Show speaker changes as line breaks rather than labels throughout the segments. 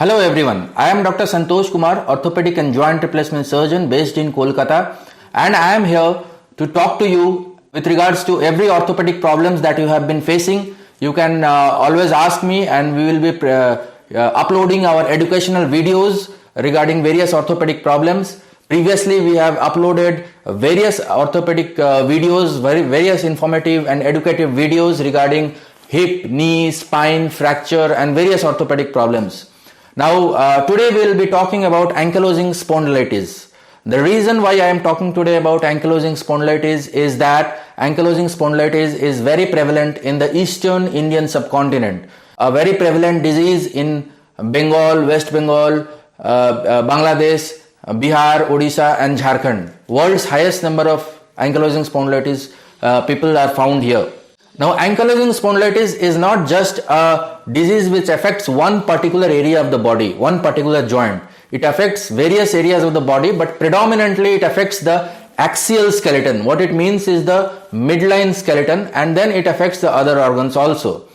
Hello everyone, I am Dr. Santosh Kumar, Orthopaedic and Joint Replacement Surgeon based in Kolkata, and I am here to talk to you with regards to every orthopedic problems that you have been facing. You can always ask me, and we will be uploading our educational videos regarding various orthopedic problems. Previously, we have uploaded various orthopedic videos, various informative and educative videos regarding hip, knee, spine, fracture and various orthopedic problems. Now, today we will be talking about ankylosing spondylitis. The reason why I am talking today about ankylosing spondylitis is that ankylosing spondylitis is very prevalent in the eastern Indian subcontinent. A very prevalent disease in Bengal, West Bengal, Bangladesh, Bihar, Odisha and Jharkhand. World's highest number of ankylosing spondylitis people are found here. Now, ankylosing spondylitis is not just a disease which affects one particular area of the body, one particular joint. It affects various areas of the body, but predominantly it affects the axial skeleton. What it means is the midline skeleton, and then it affects the other organs also.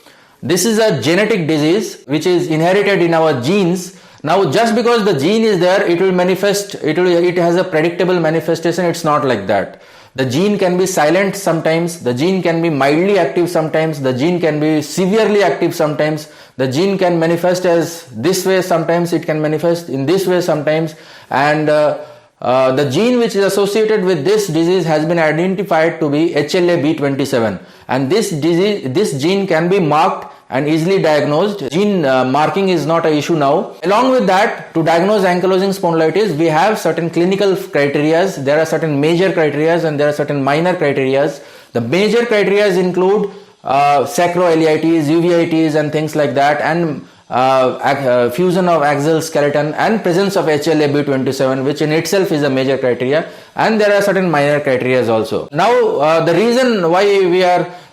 This is a genetic disease which is inherited in our genes. Now, just because the gene is there, it will manifest, it has a predictable manifestation. It's not like that. The gene can be silent sometimes, the gene can be mildly active sometimes, the gene can be severely active sometimes, the gene can manifest as this way sometimes, it can manifest in this way sometimes, and the gene which is associated with this disease has been identified to be HLA-B27, and this gene can be marked and easily diagnosed. Gene marking is not an issue now. Along with that, to diagnose ankylosing spondylitis, we have certain clinical criteria. There are certain major criteria and there are certain minor criteria. The major criteria include sacroiliitis, uveitis and things like that, and fusion of axial skeleton and presence of HLA-B27, which in itself is a major criteria, and there are certain minor criteria also. Now,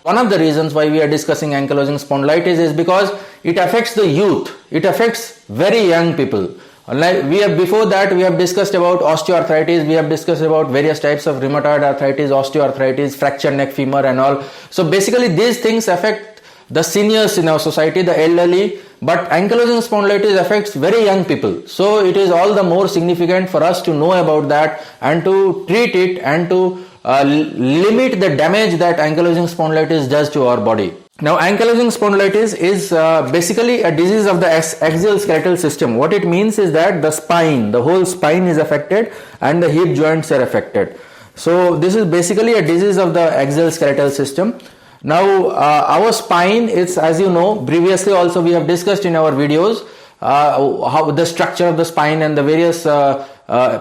one of the reasons why we are discussing ankylosing spondylitis is because it affects the youth. It affects very young people. Before that we have discussed about osteoarthritis, we have discussed about various types of rheumatoid arthritis, osteoarthritis, fractured neck, femur and all. So basically these things affect the seniors in our society, the elderly, but ankylosing spondylitis affects very young people. So it is all the more significant for us to know about that and to treat it and to limit the damage that ankylosing spondylitis does to our body. Now, ankylosing spondylitis is basically a disease of the axial skeletal system. What it means is that the whole spine is affected and the hip joints are affected. So this is basically a disease of the axial skeletal system. Now, our spine is, as you know, previously also we have discussed in our videos how the structure of the spine and the various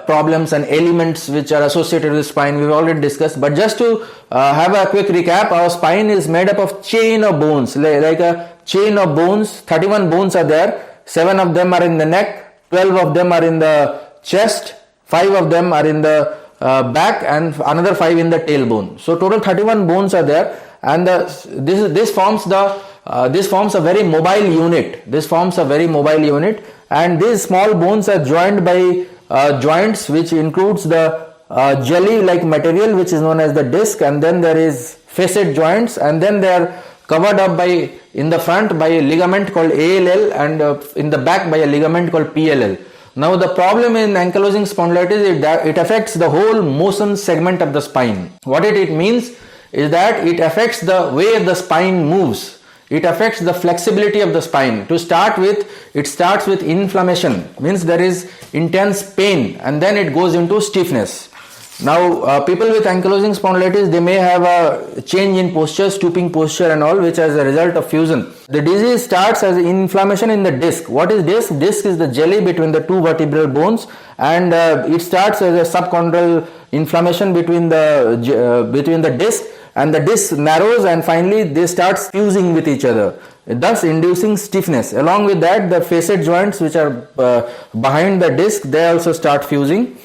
problems and elements which are associated with spine we've already discussed. But just to have a quick recap, our spine is made up of chain of bones, like a chain of bones. 31 bones are there. 7 of them are in the neck, 12 of them are in the chest, 5 of them are in the back, and another 5 in the tailbone. So total 31 bones are there, and this forms a very mobile unit. This forms a very mobile unit, and these small bones are joined by joints which includes the jelly-like material which is known as the disc, and then there is facet joints, and then they are covered up in the front by a ligament called ALL, and in the back by a ligament called PLL. Now, the problem in ankylosing spondylitis is that it affects the whole motion segment of the spine. What it means is that it affects the way the spine moves. It affects the flexibility of the spine. To start with, it starts with inflammation, means there is intense pain, and then it goes into stiffness. Now, people with ankylosing spondylitis, they may have a change in posture, stooping posture and all, which is a result of fusion. The disease starts as inflammation in the disc. What is disc? Disc is the jelly between the two vertebral bones, and it starts as a subchondral inflammation between the disc, and the disc narrows, and finally they start fusing with each other, thus inducing stiffness. Along with that, the facet joints which are behind the disc, they also start fusing,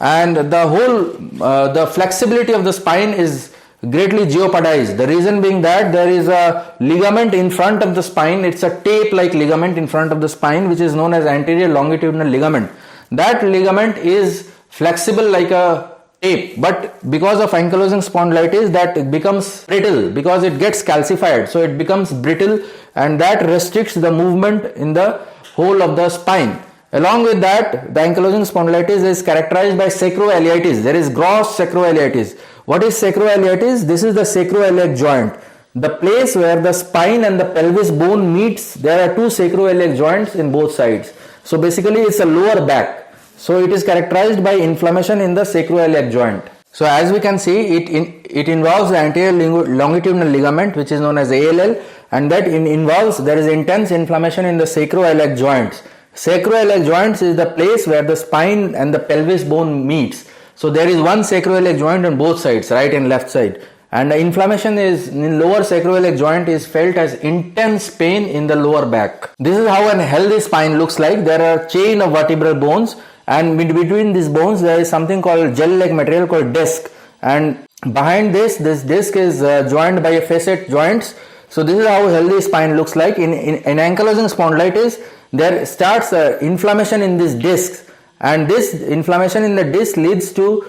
and the flexibility of the spine is greatly jeopardized. The reason being that there is a ligament in front of the spine. It's a tape-like ligament in front of the spine which is known as anterior longitudinal ligament. That ligament is flexible like a tape, but because of ankylosing spondylitis that becomes brittle because it gets calcified, so it becomes brittle, and that restricts the movement in the whole of the spine. Along with that, the ankylosing spondylitis is characterized by sacroiliitis. There is gross sacroiliitis. What is sacroiliitis? This is the sacroiliac joint. The place where the spine and the pelvis bone meets, there are two sacroiliac joints in both sides. So basically it's a lower back. So it is characterized by inflammation in the sacroiliac joint. So as we can see, it involves the anterior longitudinal ligament, which is known as ALL, and that involves, there is intense inflammation in the sacroiliac joints. Sacroiliac joints is the place where the spine and the pelvis bone meets. So there is one sacroiliac joint on both sides, right and left side. And the inflammation is in lower sacroiliac joint is felt as intense pain in the lower back. This is how a healthy spine looks like. There are a chain of vertebral bones, and between these bones there is something called gel-like material called disc. And behind this disc is joined by facet joints. So this is how a healthy spine looks like. In ankylosing spondylitis, there starts inflammation in these discs, and this inflammation in the disc leads to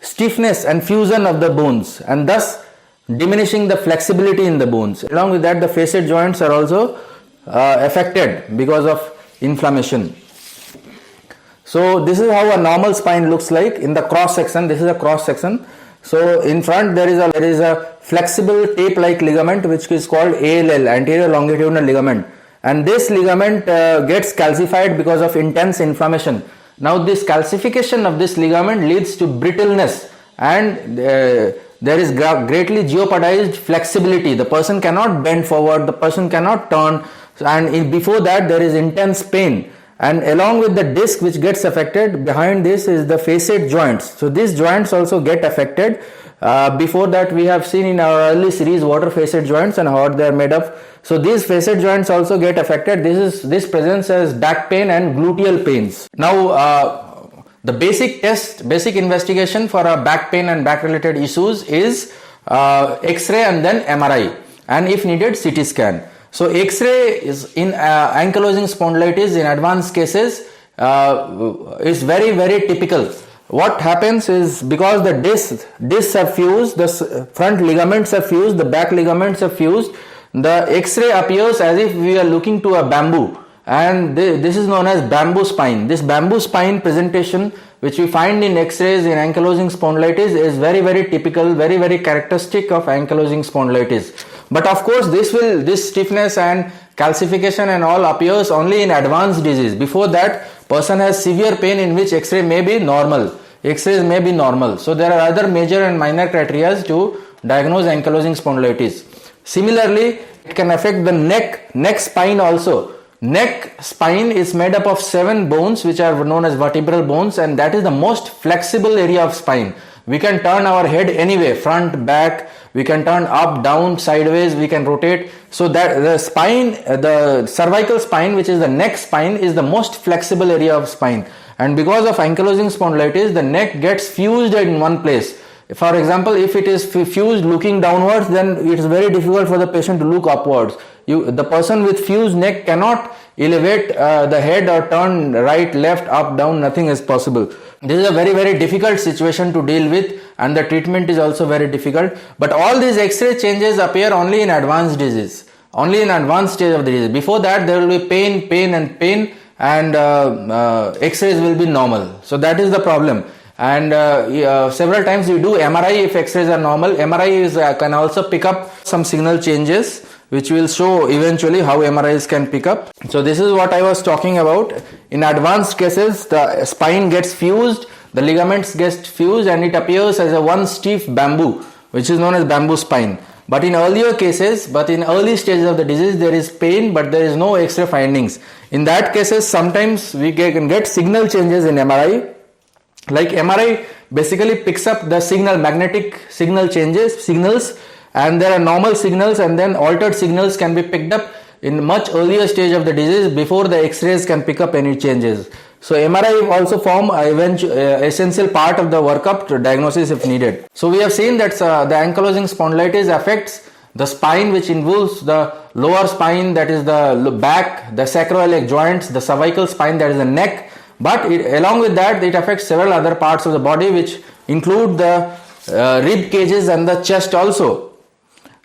stiffness and fusion of the bones, and thus diminishing the flexibility in the bones. Along with that, the facet joints are also affected because of inflammation. So this is how a normal spine looks like in the cross section. This is a cross section. So in front there is a flexible tape-like ligament which is called ALL, anterior longitudinal ligament, and this ligament gets calcified because of intense inflammation. Now this calcification of this ligament leads to brittleness, and there is greatly jeopardized flexibility. The person cannot bend forward, the person cannot turn, and before that there is intense pain. And along with the disc which gets affected, behind this is the facet joints. So these joints also get affected. Before that we have seen in our early series what are facet joints and how they are made up. So these facet joints also get affected. This presents as back pain and gluteal pains. Now the basic investigation for back pain and back related issues is X-ray and then MRI, and if needed CT scan. So X-ray is in ankylosing spondylitis in advanced cases is very, very typical. What happens is, because the discs are fused, the front ligaments are fused, the back ligaments are fused, the X-ray appears as if we are looking to a bamboo, and this is known as bamboo spine. This bamboo spine presentation which we find in X-rays in ankylosing spondylitis is very, very typical, very, very characteristic of ankylosing spondylitis. But of course this stiffness and calcification and all appears only in advanced disease. Before that, person has severe pain in which X-ray may be normal. X-rays may be normal. So there are other major and minor criteria to diagnose ankylosing spondylitis. Similarly, it can affect the neck spine also. Neck spine is made up of 7 bones which are known as vertebral bones, and that is the most flexible area of spine. We can turn our head anyway, front, back, we can turn up, down, sideways, we can rotate. So that the spine, the cervical spine, which is the neck spine, is the most flexible area of spine. And because of ankylosing spondylitis, the neck gets fused in one place. For example, if it is fused looking downwards, then it is very difficult for the patient to look upwards. The person with fused neck cannot elevate the head or turn right, left, up, down, nothing is possible. This is a very, very difficult situation to deal with, and the treatment is also very difficult. But all these X-ray changes appear only in advanced disease, only in advanced stage of the disease. Before that, there will be pain, and X-rays will be normal. So that is the problem. And several times we do MRI if X-rays are normal. MRI can also pick up some signal changes, which will show eventually how MRIs can pick up. So this is what I was talking about. In advanced cases, the spine gets fused, the ligaments get fused, and it appears as a one stiff bamboo, which is known as bamboo spine. But in earlier cases, in early stages of the disease, there is pain, but there is no X-ray findings. In that cases, sometimes we can get signal changes in MRI. Like MRI basically picks up the magnetic signals, and there are normal signals, and then altered signals can be picked up in much earlier stage of the disease before the X-rays can pick up any changes. So MRI also form essential part of the workup to diagnosis if needed. So we have seen that the ankylosing spondylitis affects the spine, which involves the lower spine, that is the back, the sacroiliac joints, the cervical spine, that is the neck. But along with that, it affects several other parts of the body, which include the rib cages and the chest also.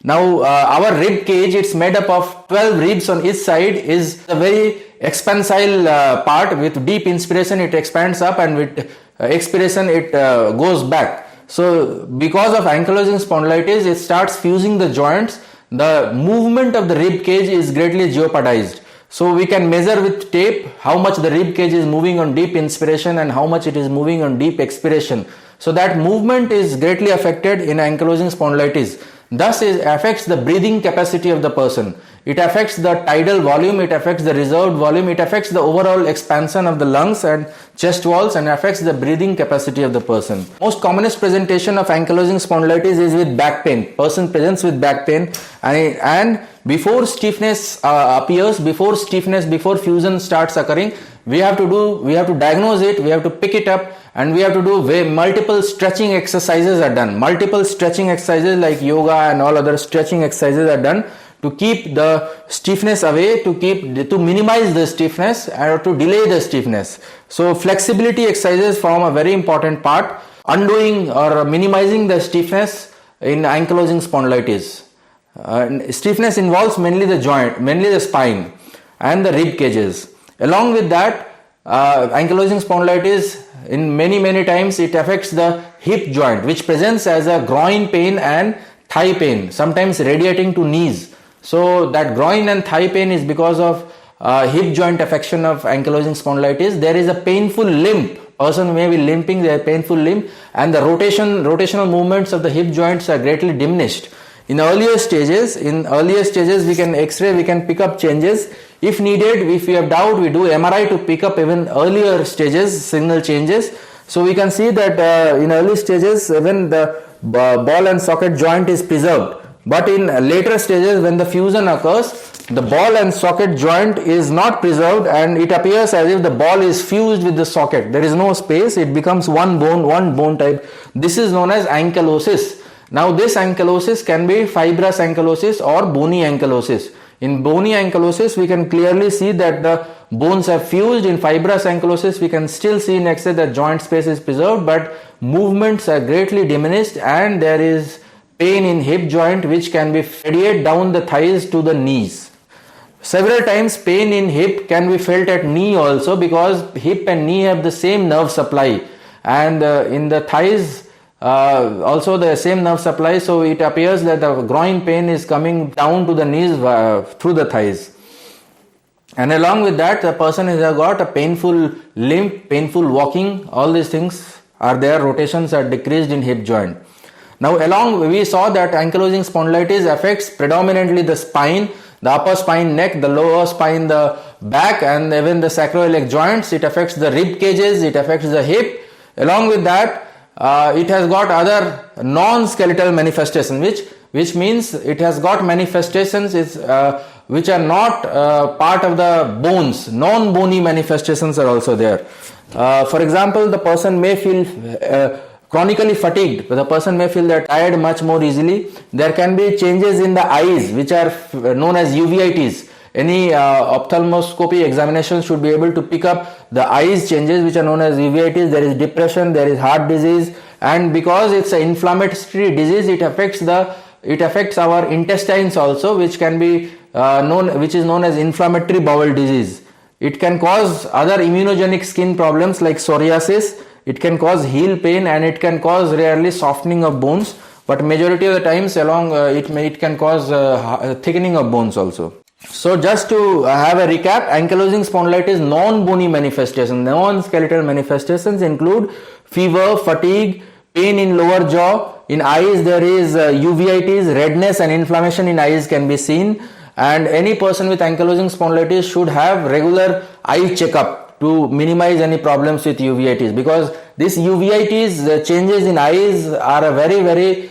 Now our rib cage, it's made up of 12 ribs on each side, is a very expansile part. With deep inspiration it expands up, and with expiration it goes back. So because of ankylosing spondylitis, it starts fusing the joints. The movement of the rib cage is greatly jeopardized. So we can measure with tape how much the rib cage is moving on deep inspiration and how much it is moving on deep expiration. So that movement is greatly affected in ankylosing spondylitis. Thus it affects the breathing capacity of the person. It affects the tidal volume, it affects the reserved volume, it affects the overall expansion of the lungs and chest walls, and affects the breathing capacity of the person. Most commonest presentation of ankylosing spondylitis is with back pain. Person presents with back pain, and before stiffness appears, before fusion starts occurring, we have to diagnose it, we have to pick it up, and we have to do multiple stretching exercises are done. Multiple stretching exercises like yoga and all other stretching exercises are done to keep the stiffness away, to minimize the stiffness or to delay the stiffness. So flexibility exercises form a very important part, undoing or minimizing the stiffness in ankylosing spondylitis. Stiffness involves mainly the joint, mainly the spine and the rib cages. Along with that, ankylosing spondylitis, in many times it affects the hip joint, which presents as a groin pain and thigh pain, sometimes radiating to knees. So that groin and thigh pain is because of hip joint affection of ankylosing spondylitis. There is a painful limp. Person may be limping, there is painful limp, and the rotational movements of the hip joints are greatly diminished. In earlier stages we can X-ray, we can pick up changes. If needed, if we have doubt, we do MRI to pick up even earlier stages, signal changes. So we can see that in early stages, even the ball and socket joint is preserved. But in later stages, when the fusion occurs, the ball and socket joint is not preserved, and it appears as if the ball is fused with the socket. There is no space, it becomes one bone type. This is known as ankylosis. Now this ankylosis can be fibrous ankylosis or bony ankylosis. In bony ankylosis, we can clearly see that the bones have fused. In fibrous ankylosis, we can still see in X-ray that joint space is preserved, but movements are greatly diminished, and there is pain in hip joint which can be radiate down the thighs to the knees. Several times pain in hip can be felt at knee also, because hip and knee have the same nerve supply, and in the thighs also the same nerve supply. So it appears that the groin pain is coming down to the knees through the thighs. And along with that, the person has got a painful limp, painful walking. All these things are there. Rotations are decreased in hip joint. Now we saw that ankylosing spondylitis affects predominantly the spine, the upper spine, neck, the lower spine, the back, and even the sacroiliac joints. It affects the rib cages, it affects the hip. Along with that, it has got other non-skeletal manifestations, which means it has got manifestations which are not part of the bones. Non-bony manifestations are also there. For example, the person may feel chronically fatigued. The person may feel they're tired much more easily. There can be changes in the eyes, which are known as uveitis. Any ophthalmoscopy examination should be able to pick up the eyes changes, which are known as uveitis. There is depression, there is heart disease, and because it's an inflammatory disease, it affects our intestines also, which can be which is known as inflammatory bowel disease. It can cause other immunogenic skin problems like psoriasis. It can cause heel pain, and it can cause rarely softening of bones, but majority of the times it can cause thickening of bones also. So just to have a recap, ankylosing spondylitis non-bony manifestations, non-skeletal manifestations include fever, fatigue, pain in lower jaw. In eyes there is uveitis, redness and inflammation in eyes can be seen, and any person with ankylosing spondylitis should have regular eye checkup to minimize any problems with uveitis, because this uveitis, the changes in eyes, are a very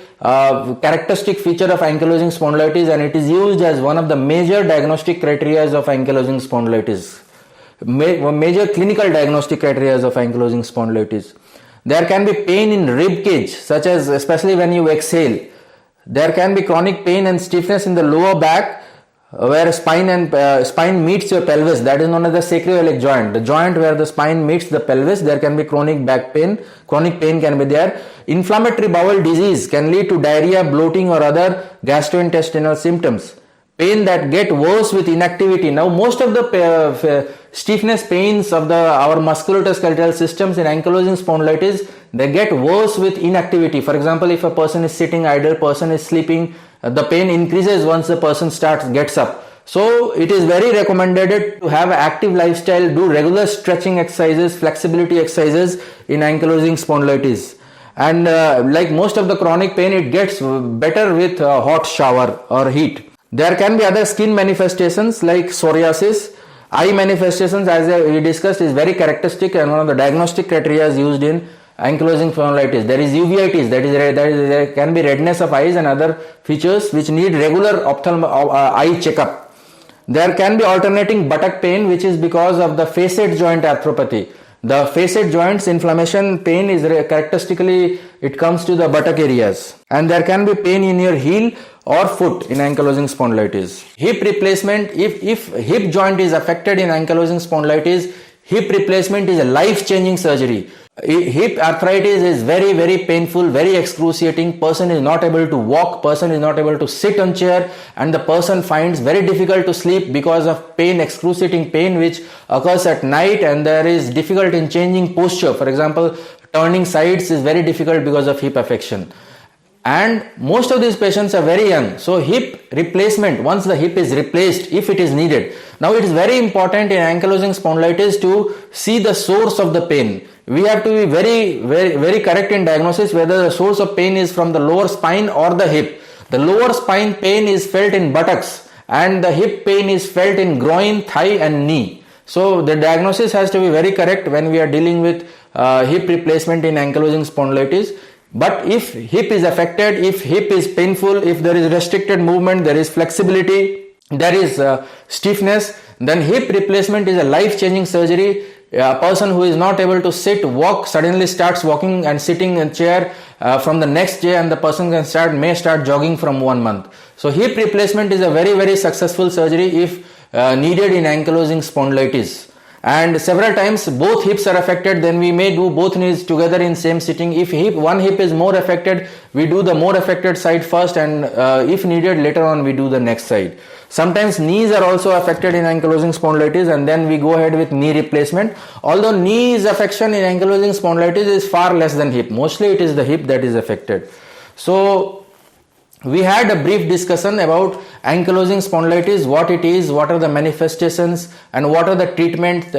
characteristic feature of ankylosing spondylitis, and it is used as one of the major diagnostic criteria of ankylosing spondylitis, major clinical diagnostic criteria of ankylosing spondylitis. There can be pain in rib cage, such as especially when you exhale. There can be chronic pain and stiffness in the lower back, where spine meets your pelvis, that is known as the sacroiliac joint. The joint where the spine meets the pelvis, there can be chronic back pain. Chronic pain can be there. Inflammatory bowel disease can lead to diarrhea, bloating or other gastrointestinal symptoms. Pain that get worse with inactivity. Now most of the stiffness pains of our musculoskeletal systems in ankylosing spondylitis, they get worse with inactivity. For example, if a person is sitting idle, person is sleeping, the pain increases once the person gets up. So it is very recommended to have an active lifestyle, do regular stretching exercises, flexibility exercises in ankylosing spondylitis. And like most of the chronic pain, it gets better with hot shower or heat. There can be other skin manifestations like psoriasis. Eye manifestations, as we discussed, is very characteristic and one of the diagnostic criteria is used in ankylosing spondylitis. There is uveitis, there can be redness of eyes and other features which need regular eye checkup. There can be alternating buttock pain, which is because of the facet joint arthropathy. The facet joints inflammation pain is characteristically, it comes to the buttock areas. And there can be pain in your heel or foot in ankylosing spondylitis. Hip replacement, if hip joint is affected in ankylosing spondylitis, hip replacement is a life-changing surgery. Hip arthritis is very, very painful, very excruciating. Person is not able to walk, person is not able to sit on chair, and the person finds very difficult to sleep because of pain, excruciating pain which occurs at night, and there is difficult in changing posture. For example, turning sides is very difficult because of hip affection. And most of these patients are very young. So hip replacement, once the hip is replaced, if it is needed. Now it is very important in ankylosing spondylitis to see the source of the pain. We have to be very correct in diagnosis whether the source of pain is from the lower spine or the hip. The lower spine pain is felt in buttocks and the hip pain is felt in groin, thigh and knee. So the diagnosis has to be very correct when we are dealing with hip replacement in ankylosing spondylitis. But if hip is affected, if hip is painful, if there is restricted movement, there is flexibility, there is stiffness, then hip replacement is a life-changing surgery. A person who is not able to sit, walk, suddenly starts walking and sitting in a chair from the next day, and the person may start jogging from 1 month. So hip replacement is a very successful surgery if needed in ankylosing spondylitis. And several times both hips are affected, then we may do both knees together in same sitting. If one hip is more affected, we do the more affected side first, and if needed later on we do the next side. Sometimes knees are also affected in ankylosing spondylitis, and then we go ahead with knee replacement. Although knees affection in ankylosing spondylitis is far less than hip. Mostly it is the hip that is affected. So we had a brief discussion about ankylosing spondylitis, what it is, what are the manifestations, and what are the treatment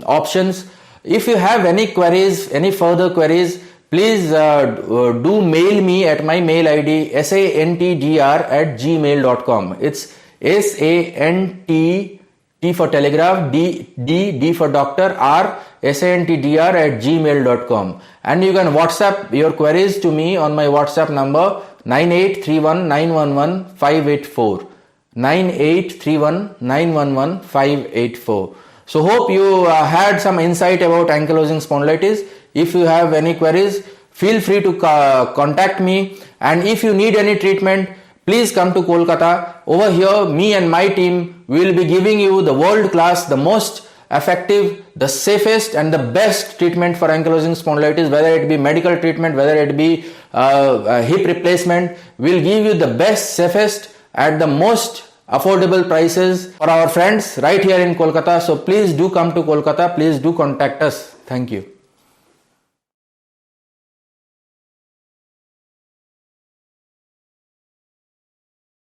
options. If you have any queries, any further queries, please do mail me at my mail ID santdr@gmail.com. It's SANT, T for telegraph, D for doctor, R, santdr@gmail.com. And you can WhatsApp your queries to me on my WhatsApp number 9831911584. 9831911584. So hope you had some insight about ankylosing spondylitis. If you have any queries, feel free to contact me, and if you need any treatment, please come to Kolkata. Over here, me and my team will be giving you the world class, the most effective, the safest and the best treatment for ankylosing spondylitis, whether it be medical treatment, whether it be hip replacement. We'll give you the best, safest at the most affordable prices for our friends right here in Kolkata. So please do come to Kolkata. Please do contact us. Thank you.